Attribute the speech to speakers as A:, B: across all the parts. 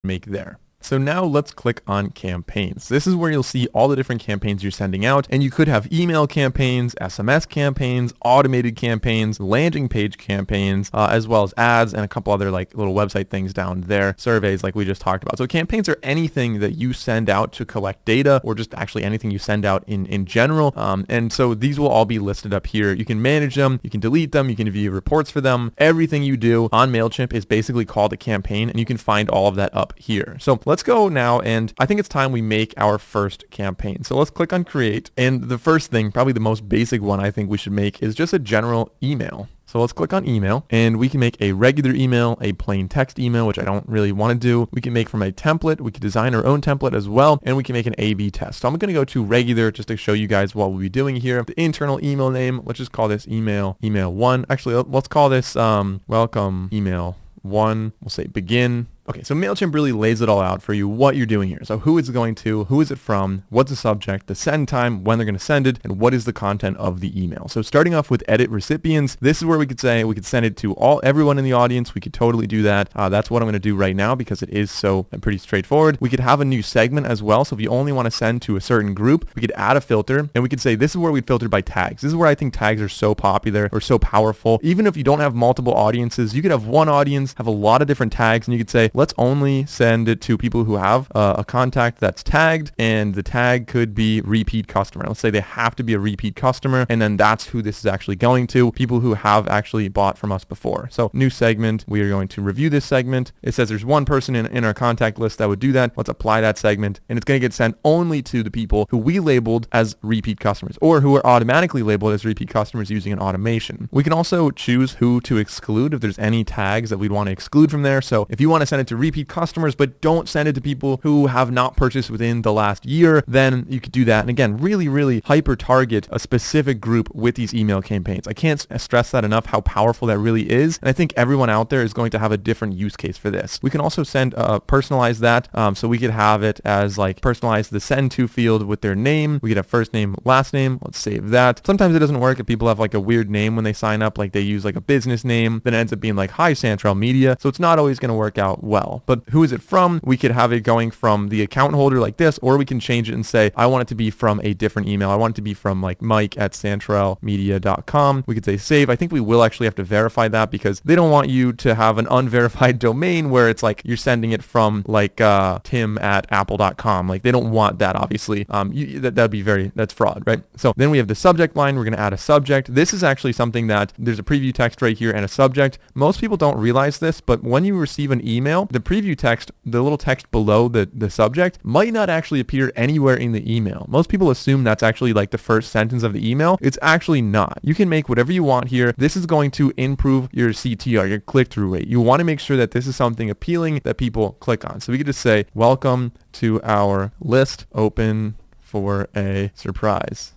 A: make there. So now let's click on campaigns. This is where you'll see all the different campaigns you're sending out, and you could have email campaigns, SMS campaigns, automated campaigns, landing page campaigns, as well as ads and a couple other like little website things down there, surveys like we just talked about. So campaigns are anything that you send out to collect data, or just actually anything you send out in general. And so these will all be listed up here. You can manage them, you can delete them, you can view reports for them. Everything you do on MailChimp is basically called a campaign, and you can find all of that up here. So let's go now, and I think it's time we make our first campaign. So let's click on create, and the first thing, probably the most basic one I think we should make, is just a general email. So let's click on email, and we can make a regular email, a plain text email, which I don't really want to do. We can make from a template. We can design our own template as well, and we can make an A/B test. So I'm going to go to regular just to show you guys what we'll be doing here. The internal email name, let's just call this email 1. Actually, let's call this welcome email 1. We'll say begin. Okay, so MailChimp really lays it all out for you what you're doing here. So who it's going to, who is it from, what's the subject, the send time, when they're going to send it, and what is the content of the email. So starting off with edit recipients, this is where we could say we could send it to everyone in the audience. We could totally do that. That's what I'm going to do right now because it is so pretty straightforward. We could have a new segment as well. So if you only want to send to a certain group, we could add a filter, and we could say this is where we'd filter by tags. This is where I think tags are so popular or so powerful. Even if you don't have multiple audiences, you could have one audience, have a lot of different tags, and you could say, let's only send it to people who have a contact that's tagged, and the tag could be repeat customer. Let's say they have to be a repeat customer, and then that's who this is actually going to, people who have actually bought from us before. So new segment, we are going to review this segment. It says there's one person in our contact list that would do that. Let's apply that segment, and it's going to get sent only to the people who we labeled as repeat customers, or who are automatically labeled as repeat customers using an automation. We can also choose who to exclude if there's any tags that we'd want to exclude from there. So if you want to send it to repeat customers, but don't send it to people who have not purchased within the last year, then you could do that. And again, really hyper target a specific group with these email campaigns. I can't stress that enough, how powerful that really is. And I think everyone out there is going to have a different use case for this. We can also personalize that. So we could have it as like personalize the send to field with their name. We could have first name, last name. Let's save that. Sometimes it doesn't work if people have like a weird name when they sign up, like they use like a business name, then it ends up being like hi Santrel Media. So it's not always going to work out well. But who is it from? We could have it going from the account holder like this, or we can change it and say, I want it to be from a different email. I want it to be from like mike@santrelmedia.com. We could say save. I think we will actually have to verify that because they don't want you to have an unverified domain where it's like you're sending it from like tim@apple.com. Like they don't want that, obviously. That'd be that's fraud, right? So then we have the subject line. We're going to add a subject. This is actually something that there's a preview text right here and a subject. Most people don't realize this, but when you receive an email, the preview text, the little text below the subject might not actually appear anywhere in the email. Most people assume that's actually like the first sentence of the email. It's actually not. You can make whatever you want here. This is going to improve your CTR, your click-through rate. You want to make sure that this is something appealing that people click on. So we could just say, welcome to our list, open for a surprise.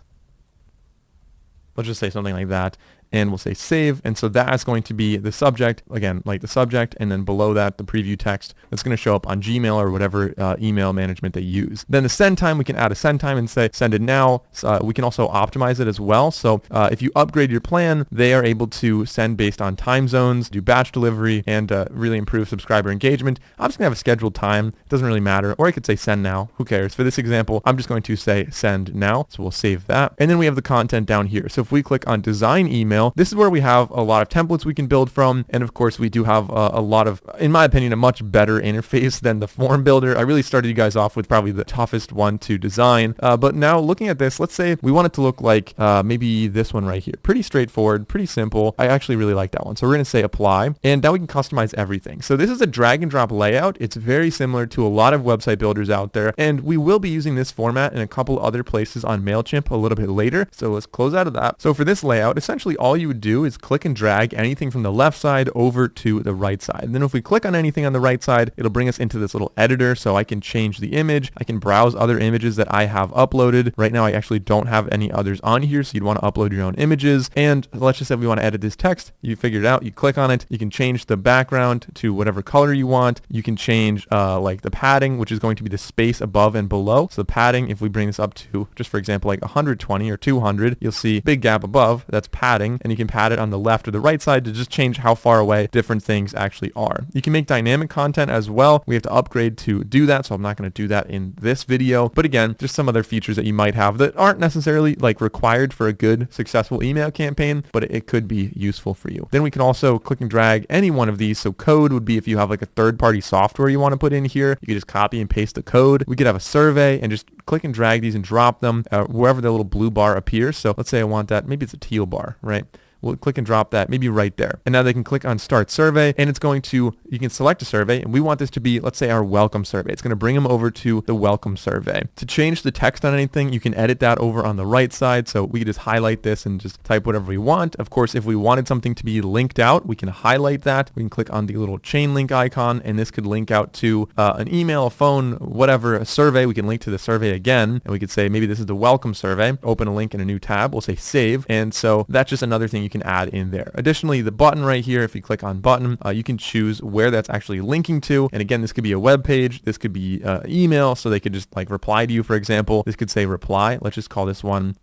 A: Let's just say something like that. And we'll say save. And so that's going to be the subject, again, like the subject, and then below that, the preview text that's going to show up on Gmail or whatever email management they use. Then the send time, we can add a send time and say send it now. We can also optimize it as well. So if you upgrade your plan, they are able to send based on time zones, do batch delivery, and really improve subscriber engagement. I'm just going to have a scheduled time. It doesn't really matter. Or I could say send now. Who cares? For this example, I'm just going to say send now. So we'll save that. And then we have the content down here. So if we click on design email, this is where we have a lot of templates we can build from. And of course, we do have a lot of, in my opinion, a much better interface than the form builder. I really started you guys off with probably the toughest one to design. But now looking at this, let's say we want it to look like maybe this one right here. Pretty straightforward, pretty simple. I actually really like that one. So we're going to say apply. And now we can customize everything. So this is a drag and drop layout. It's very similar to a lot of website builders out there. And we will be using this format in a couple other places on MailChimp a little bit later. So let's close out of that. So for this layout, essentially all you would do is click and drag anything from the left side over to the right side. And then if we click on anything on the right side, it'll bring us into this little editor. So I can change the image. I can browse other images that I have uploaded. Right now, I actually don't have any others on here. So you'd want to upload your own images. And let's just say we want to edit this text. You figure it out. You click on it. You can change the background to whatever color you want. You can change like the padding, which is going to be the space above and below. So the padding, if we bring this up to, just for example, like 120 or 200, you'll see big gap above. That's padding. and you can pad it on the left or the right side to just change how far away different things actually are. You can make dynamic content as well. We have to upgrade to do that, so I'm not going to do that in this video. But again, just some other features that you might have that aren't necessarily like required for a good, successful email campaign, but it could be useful for you. Then we can also click and drag any one of these. So code would be if you have like a third-party software you want to put in here, you could just copy and paste the code. We could have a survey and just click and drag these and drop them wherever the little blue bar appears. So let's say I want that, maybe it's a teal bar, right? We'll click and drop that maybe right there. And now they can click on start survey, and it's going to, you can select a survey, and we want this to be, let's say, our welcome survey. It's going to bring them over to the welcome survey. To change the text on anything, you can edit that over on the right side. So we can just highlight this and just type whatever we want. Of course, if we wanted something to be linked out, we can highlight that. We can click on the little chain link icon, and this could link out to an email, a phone, whatever, a survey. We can link to the survey again, and we could say maybe this is the welcome survey. Open a link in a new tab. We'll say save. And so that's just another thing you can add in there. Additionally, the button right here, if you click on button, you can choose where that's actually linking to. And again, this could be a web page. This could be email, so they could just like reply to you, for example. This could say reply. Let's just call this one.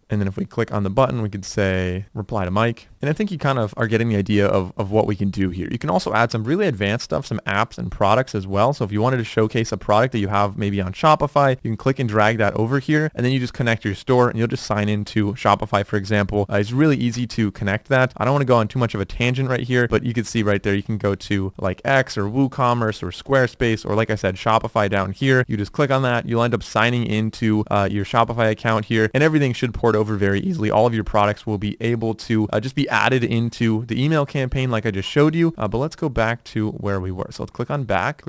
A: And then if we click on the button, we could say reply to Mike. And I think you kind of are getting the idea of what we can do here. You can also add some really advanced stuff, some apps and products as well. So if you wanted to showcase a product that you have maybe on Shopify, you can click and drag that over here, and then you just connect your store and you'll just sign into Shopify, for example. It's really easy to connect that. I don't want to go on too much of a tangent right here, but you can see right there, you can go to like X or WooCommerce or Squarespace, or like I said, Shopify down here. You just click on that. You'll end up signing into your Shopify account here, and everything should port over very easily. All of your products will be able to just be added into the email campaign like I just showed you. But let's go back to where we were. So let's click on back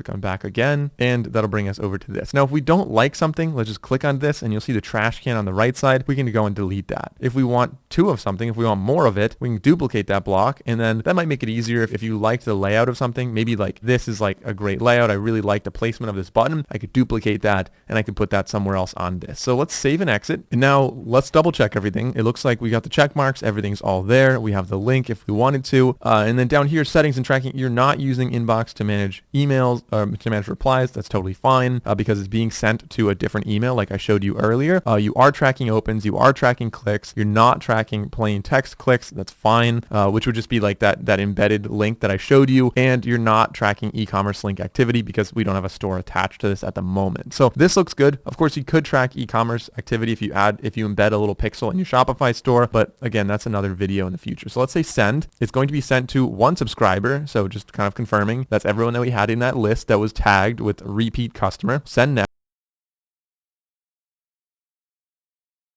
A: again, and that'll bring us over to this. Now, if we don't like something, let's just click on this and you'll see the trash can on the right side. We can go and delete that. If we want two of something, if we want more of it, we can duplicate that block, and then that might make it easier if you like the layout of something. Maybe like this is like a great layout. I really like the placement of this button. I could duplicate that and I could put that somewhere else on this. So let's save and exit. And now let's double check everything. It looks like we got the check marks. Everything's all there. We have the link if we wanted to. And then down here, settings and tracking, you're not using Inbox to manage emails, to manage replies. That's totally fine because it's being sent to a different email like I showed you earlier. You are tracking opens. You are tracking clicks. You're not tracking plain text clicks. That's fine, which would just be like that embedded link that I showed you. And you're not tracking e-commerce link activity because we don't have a store attached to this at the moment. So this looks good. Of course, you could track e-commerce activity if you embed a little pixel in your Shopify store. But again, that's another video in the future. So let's say send. It's going to be sent to one subscriber. So just kind of confirming that's everyone that we had in that list that was tagged with repeat customer. Send now.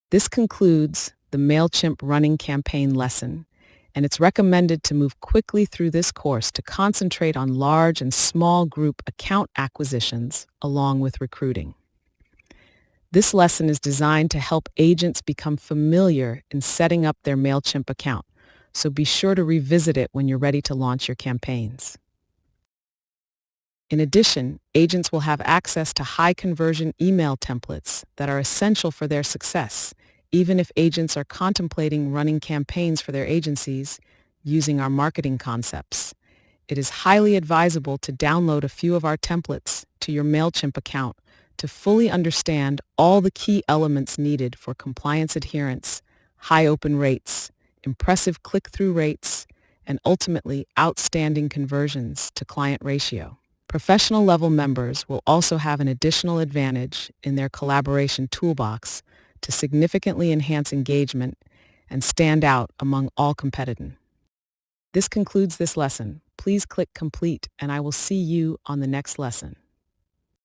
B: This concludes the MailChimp running campaign lesson, and it's recommended to move quickly through this course to concentrate on large and small group account acquisitions along with recruiting. This lesson is designed to help agents become familiar in setting up their MailChimp account, so be sure to revisit it when you're ready to launch your campaigns. In addition, agents will have access to high-conversion email templates that are essential for their success, even if agents are contemplating running campaigns for their agencies using our marketing concepts. It is highly advisable to download a few of our templates to your MailChimp account to fully understand all the key elements needed for compliance adherence, high open rates, impressive click-through rates, and ultimately outstanding conversions to client ratio. Professional level members will also have an additional advantage in their collaboration toolbox to significantly enhance engagement and stand out among all competitors. This concludes this lesson. Please click complete and I will see you on the next lesson.